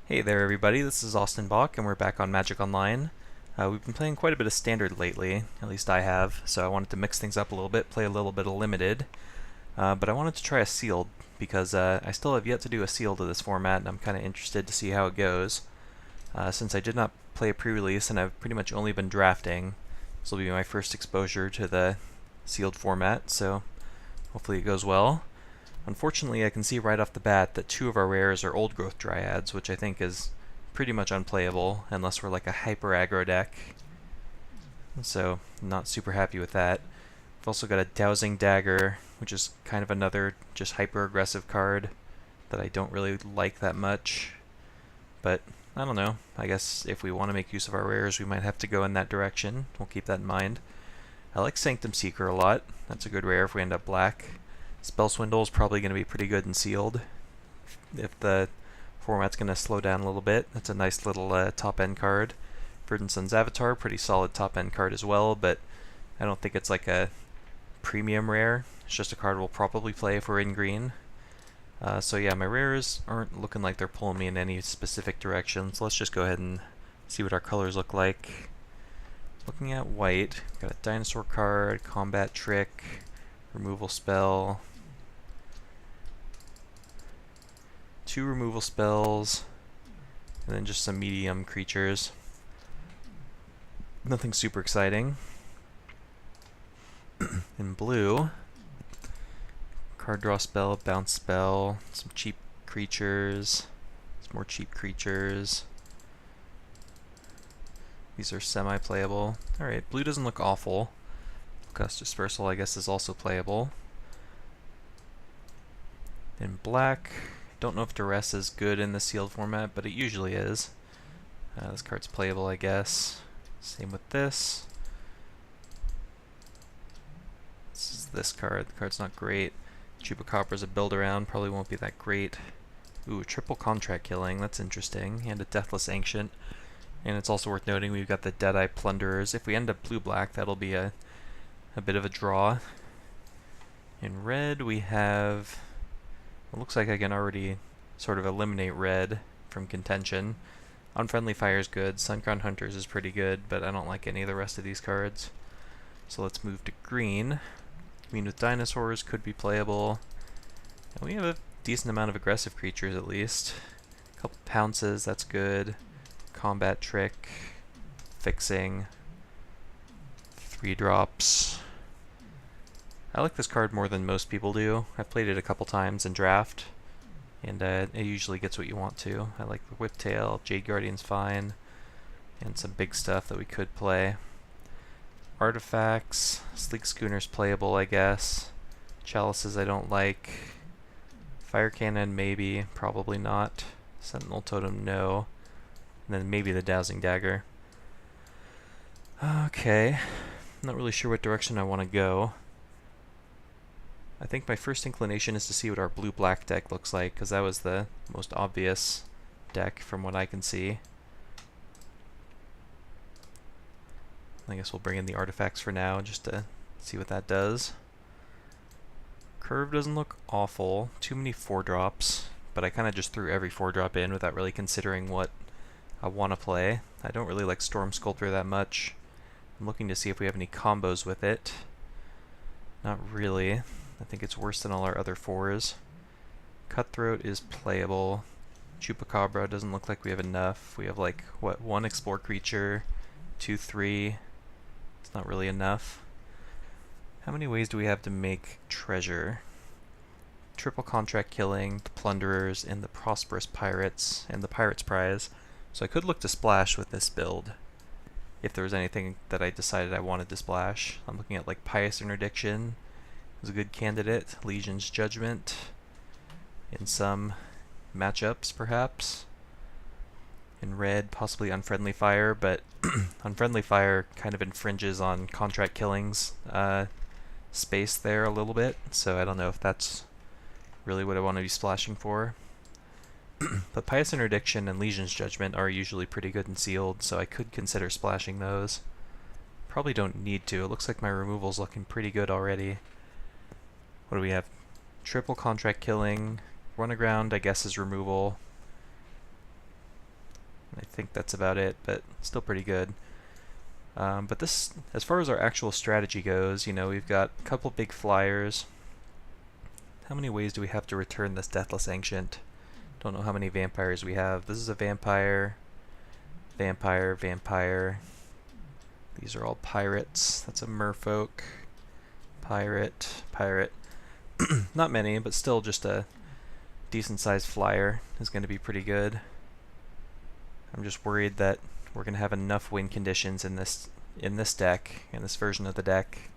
Hey there everybody, this is Austin Bach and we're back on Magic Online. We've been playing quite a bit of Standard lately, at least I have, so I wanted to mix things up a little bit, play a little bit of Limited. But I wanted to try a Sealed, because I still have yet to do a Sealed of this format and I'm kind of interested to see how it goes. Since I did not play a pre-release and I've pretty much only been drafting, this will be my first exposure to the Sealed format, so hopefully it goes well. Unfortunately, I can see right off the bat that two of our rares are old growth dryads, which I think is pretty much unplayable unless we're like a hyper aggro deck. So, not super happy with that. We've also got a Dowsing Dagger, which is kind of another just hyper aggressive card that I don't really like that much. But, I don't know. I guess if we want to make use of our rares, we might have to go in that direction. We'll keep that in mind. I like Sanctum Seeker a lot. That's a good rare if we end up black. Spell Swindle is probably going to be pretty good and sealed if the format's going to slow down a little bit. That's a nice little top-end card. Verdant Sun's Avatar, pretty solid top-end card as well, but I don't think it's like a premium rare. It's just a card we'll probably play if we're in green. So yeah, my rares aren't looking like they're pulling me in any specific direction, so let's just go ahead and see what our colors look like. Looking at white, got a Dinosaur card, Combat Trick, Removal Spell, two removal spells, and then just some medium creatures. Nothing super exciting. In blue, card draw spell, bounce spell, some cheap creatures, some more cheap creatures. These are semi-playable. Alright, blue doesn't look awful. Gust Dispersal, I guess, is also playable. In black, don't know if Duress is good in the sealed format, but it usually is. This card's playable, I guess. Same with this. This is this card. The card's not great. Chupacabra's a build-around, probably won't be that great. Ooh, triple Contract Killing, that's interesting. And a Deathless Ancient. And it's also worth noting we've got the Deadeye Plunderers. If we end up blue-black, that'll be a bit of a draw. In red, we have... It looks like I can already sort of eliminate red from contention. Unfriendly Fire is good, Suncrown Hunters is pretty good, but I don't like any of the rest of these cards. So let's move to green. Green with Dinosaurs could be playable. And we have a decent amount of aggressive creatures at least. A couple Pounces, that's good. Combat Trick, Fixing, 3-drops. I like this card more than most people do. I've played it a couple times in draft, and it usually gets what you want to. I like the Whiptail, Jade Guardian's fine, and some big stuff that we could play. Artifacts, Sleek Schooner's playable, I guess. Chalices I don't like. Fire Cannon maybe, probably not. Sentinel Totem no. And then maybe the Dowsing Dagger. Okay, not really sure what direction I want to go. I think my first inclination is to see what our blue-black deck looks like, because that was the most obvious deck from what I can see. I guess we'll bring in the artifacts for now, just to see what that does. Curve doesn't look awful. Too many 4-drops, but I kind of just threw every 4-drop in without really considering what I want to play. I don't really like Storm Sculptor that much. I'm looking to see if we have any combos with it. Not really. I think it's worse than all our other 4s. Cutthroat is playable. Chupacabra doesn't look like we have enough. We have like, what, 1 Explore creature, 2, 3. It's not really enough. How many ways do we have to make treasure? Triple Contract Killing, the Plunderers, and the Prosperous Pirates, and the Pirate's Prize. So I could look to splash with this build, if there was anything that I decided I wanted to splash. I'm looking at like Pious Interdiction is a good candidate, Legion's Judgment, in some matchups perhaps. In red, possibly Unfriendly Fire, but Unfriendly Fire kind of infringes on Contract Killing's space there a little bit, so I don't know if that's really what I want to be splashing for. But Pious Interdiction and Legion's Judgment are usually pretty good and sealed, so I could consider splashing those. Probably don't need to. It looks like my removal's looking pretty good already. What do we have? Triple Contract Killing. Run Aground, I guess, is removal. think that's about it, but still pretty good. But this, as far as our actual strategy goes, you know, we've got a couple big flyers. How many ways do we have to return this Deathless Ancient? Don't know how many vampires we have. This is a vampire, vampire, vampire. These are all pirates. That's a merfolk. Pirate, pirate. Not many, but still just a decent sized flyer is going to be pretty good. I'm just worried that we're going to have enough win conditions in this deck, in this version of the deck.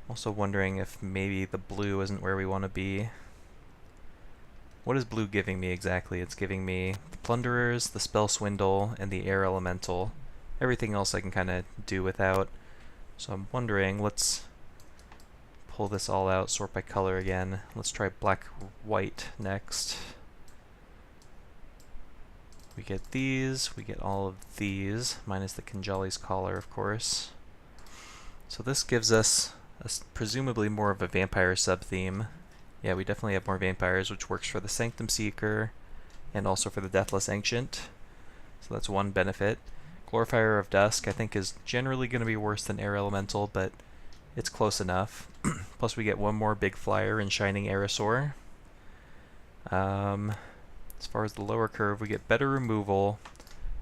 Also wondering if maybe the blue isn't where we want to be. What is blue giving me exactly? It's giving me the Plunderers, the Spell Swindle, and the Air Elemental. Everything else I can kind of do without. So I'm wondering, let's pull this all out, sort by color again. Let's try black-white next. We get these, we get all of these, minus the Kinjali's Collar, of course. So this gives us presumably more of a vampire sub-theme. Yeah, we definitely have more vampires, which works for the Sanctum Seeker, and also for the Deathless Ancient. So that's one benefit. Glorifier of Dusk, I think, is generally going to be worse than Air Elemental, but it's close enough. Plus we get one more big flyer in Shining Aerosaur. As far as the lower curve, we get better removal,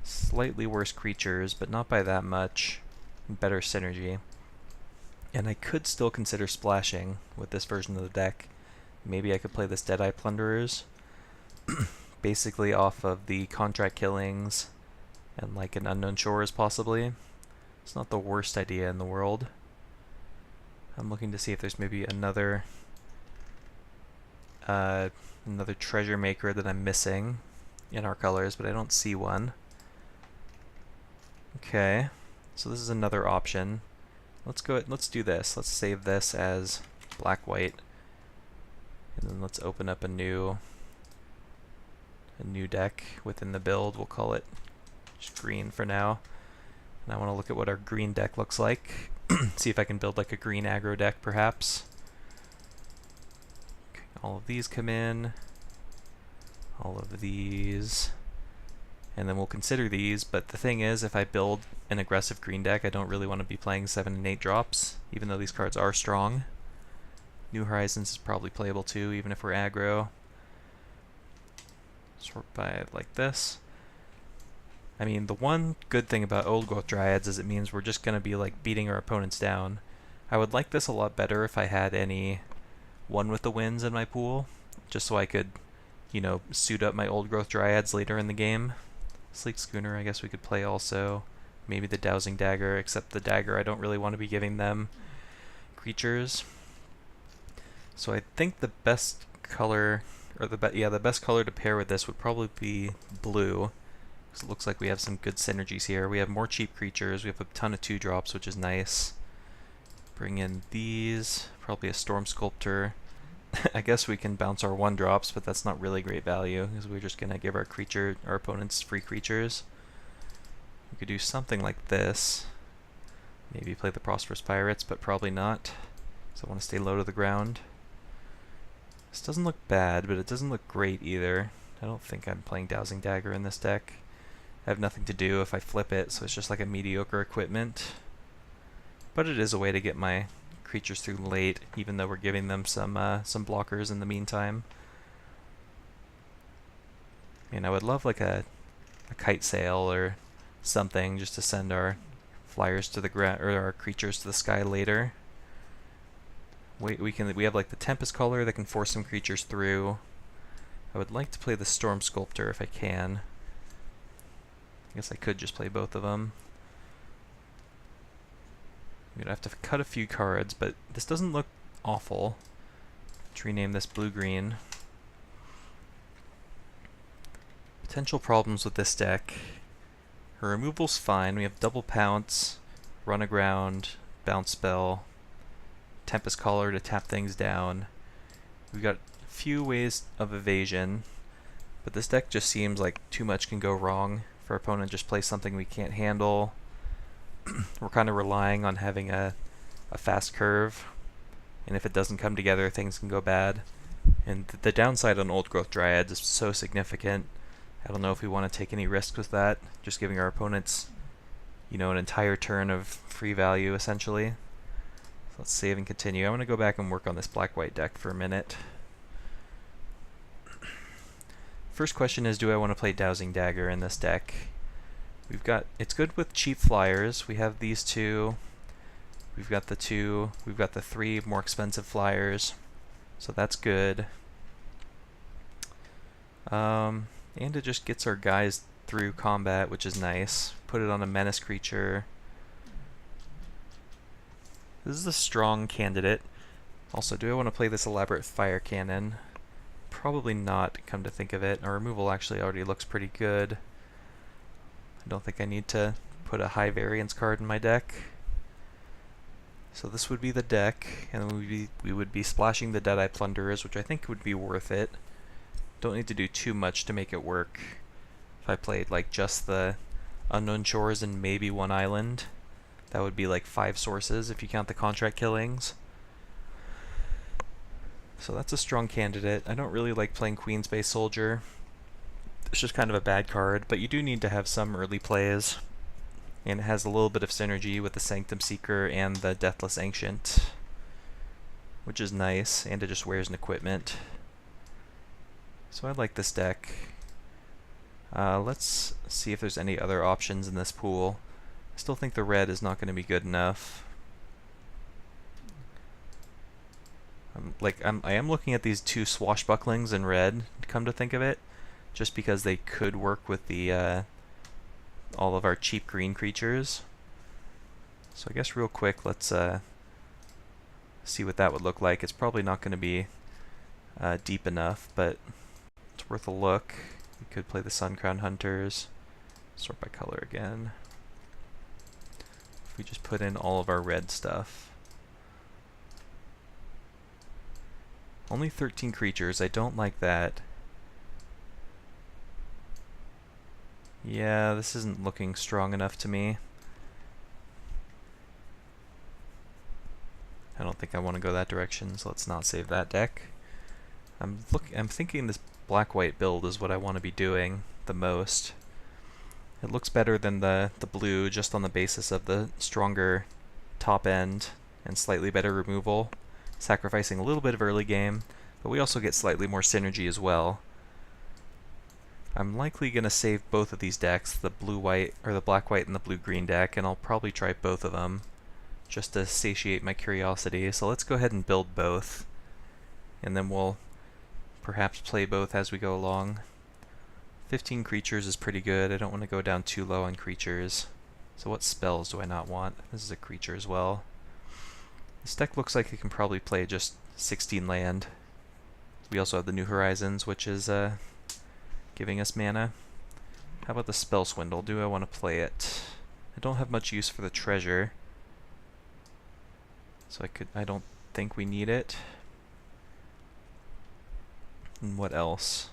slightly worse creatures, but not by that much, and better synergy. And I could still consider splashing with this version of the deck. Maybe I could play this Deadeye Plunderers, basically off of the contract killings and like an Unknown Shores possibly. It's not the worst idea in the world. I'm looking to see if there's maybe another treasure maker that I'm missing in our colors, but I don't see one. Okay, so this is another option. Let's do this. Let's save this as black-white, and then let's open up a new deck within the build. We'll call it just green for now. And I want to look at what our green deck looks like. See if I can build like a green aggro deck, perhaps. Okay, all of these come in. All of these. And then we'll consider these, but the thing is, if I build an aggressive green deck, I don't really want to be playing 7 and 8 drops, even though these cards are strong. New Horizons is probably playable too, even if we're aggro. Sort by like this. I mean, the one good thing about Old Growth Dryads is it means we're just going to be like beating our opponents down. I would like this a lot better if I had any one with the wins in my pool, just so I could, you know, suit up my Old Growth Dryads later in the game. Sleek Schooner I guess we could play also. Maybe the Dowsing Dagger, except the Dagger I don't really want to be giving them creatures. So I think the best color, or the best color to pair with this would probably be blue. Because it looks like we have some good synergies here. We have more cheap creatures, we have a ton of 2-drops, which is nice. Bring in these, probably a Storm Sculptor. I guess we can bounce our 1-drops, but that's not really great value, because we're just going to give our opponents free creatures. We could do something like this. Maybe play the Prosperous Pirates, but probably not. So I want to stay low to the ground. This doesn't look bad, but it doesn't look great either. I don't think I'm playing Dowsing Dagger in this deck. I have nothing to do if I flip it, so it's just like a mediocre equipment. But it is a way to get my creatures through late, even though we're giving them some blockers in the meantime. I mean, I would love like a kite sail or something just to send our flyers to the ground, or our creatures to the sky later. We have like the Tempest color that can force some creatures through. I would like to play the Storm Sculptor if I can. I guess I could just play both of them. I'm gonna have to cut a few cards, but this doesn't look awful. Let's rename this blue-green. Potential problems with this deck. Her removal's fine. We have double pounce, run aground, bounce spell, Tempest Collar to tap things down. We've got a few ways of evasion, but this deck just seems like too much can go wrong for our opponent. Just play something we can't handle. We're kind of relying on having a fast curve, and if it doesn't come together, things can go bad. And the downside on Old Growth Dryads is so significant. I don't know if we want to take any risks with that, just giving our opponents, you know, an entire turn of free value, essentially. So let's save and continue. I want to go back and work on this black-white deck for a minute. First question is, do I want to play Dowsing Dagger in this deck? It's good with cheap flyers. We have these two. We've got the two. We've got the three more expensive flyers. So that's good. And it just gets our guys through combat, which is nice. Put it on a menace creature. This is a strong candidate. Also, do I want to play this elaborate fire cannon? Probably not, come to think of it. Our removal actually already looks pretty good. I don't think I need to put a high variance card in my deck. So this would be the deck, and we would be splashing the Deadeye Plunderers, which I think would be worth it. Don't need to do too much to make it work. If I played like just the Unknown Shores and maybe one island, that would be like 5 sources if you count the contract killings. So that's a strong candidate. I don't really like playing Queensbay Soldier. It's just kind of a bad card, but you do need to have some early plays. And it has a little bit of synergy with the Sanctum Seeker and the Deathless Ancient, which is nice, and it just wears an equipment. So I like this deck. Let's see if there's any other options in this pool. I still think the red is not going to be good enough. I am looking at these two Swashbucklings in red, come to think of it, just because they could work with the all of our cheap green creatures. So I guess real quick, let's see what that would look like. It's probably not going to be deep enough, but it's worth a look. We could play the Suncrown Hunters. Sort by color again. If we just put in all of our red stuff. Only 13 creatures, I don't like that. Yeah, this isn't looking strong enough to me. I don't think I want to go that direction, so let's not save that deck. I'm thinking this black-white build is what I want to be doing the most. It looks better than the blue just on the basis of the stronger top end and slightly better removal, sacrificing a little bit of early game, but we also get slightly more synergy as well. I'm likely going to save both of these decks, the blue-white, or the black-white and the blue-green deck, and I'll probably try both of them just to satiate my curiosity. So let's go ahead and build both, and then we'll perhaps play both as we go along. 15 creatures is pretty good. I don't want to go down too low on creatures. So what spells do I not want? This is a creature as well. This deck looks like it can probably play just 16 land. We also have the New Horizons, which is giving us mana. How about the Spell Swindle? Do I want to play it? I don't have much use for the treasure, so I don't think we need it. And what else?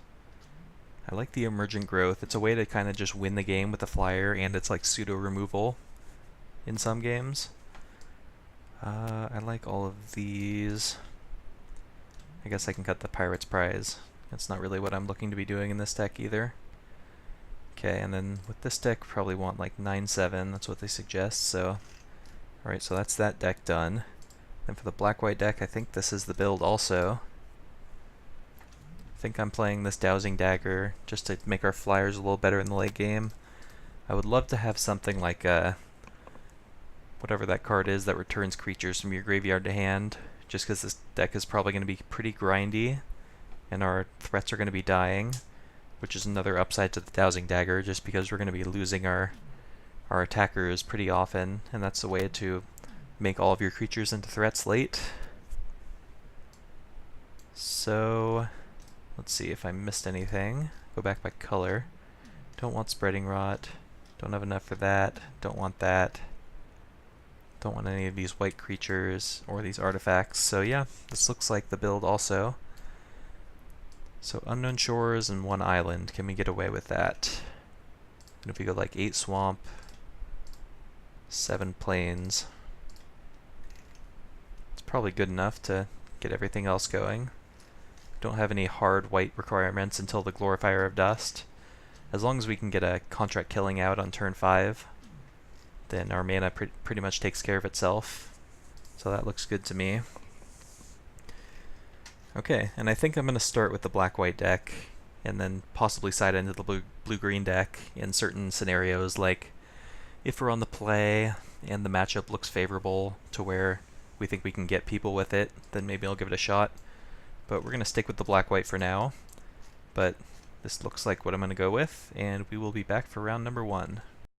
I like the Emergent Growth. It's a way to kind of just win the game with the flyer, and it's like pseudo removal in some games. I like all of these. I guess I can cut the Pirate's Prize. That's not really what I'm looking to be doing in this deck either. Okay, and then with this deck, probably want like 9/7. That's what they suggest. So, alright, so that's that deck done. Then for the black-white deck, I think this is the build also. I think I'm playing this Dowsing Dagger just to make our flyers a little better in the late game. I would love to have something like whatever that card is that returns creatures from your graveyard to hand, just because this deck is probably going to be pretty grindy, and our threats are going to be dying, which is another upside to the Dowsing Dagger, just because we're going to be losing our attackers pretty often, and that's the way to make all of your creatures into threats late. So, let's see if I missed anything. Go back by color. Don't want Spreading Rot. Don't have enough for that. Don't want that. Don't want any of these white creatures or these artifacts. So yeah, this looks like the build also. So Unknown Shores and 1 island. Can we get away with that? And if we go like 8 swamp, 7 plains, it's probably good enough to get everything else going. Don't have any hard white requirements until the Glorifier of Dust. As long as we can get a contract killing out on turn 5, then our mana pretty much takes care of itself. So that looks good to me. Okay, and I think I'm going to start with the black-white deck, and then possibly side into the blue-green deck in certain scenarios, like if we're on the play and the matchup looks favorable to where we think we can get people with it, then maybe I'll give it a shot. But we're going to stick with the black-white for now. But this looks like what I'm going to go with, and we will be back for round number 1.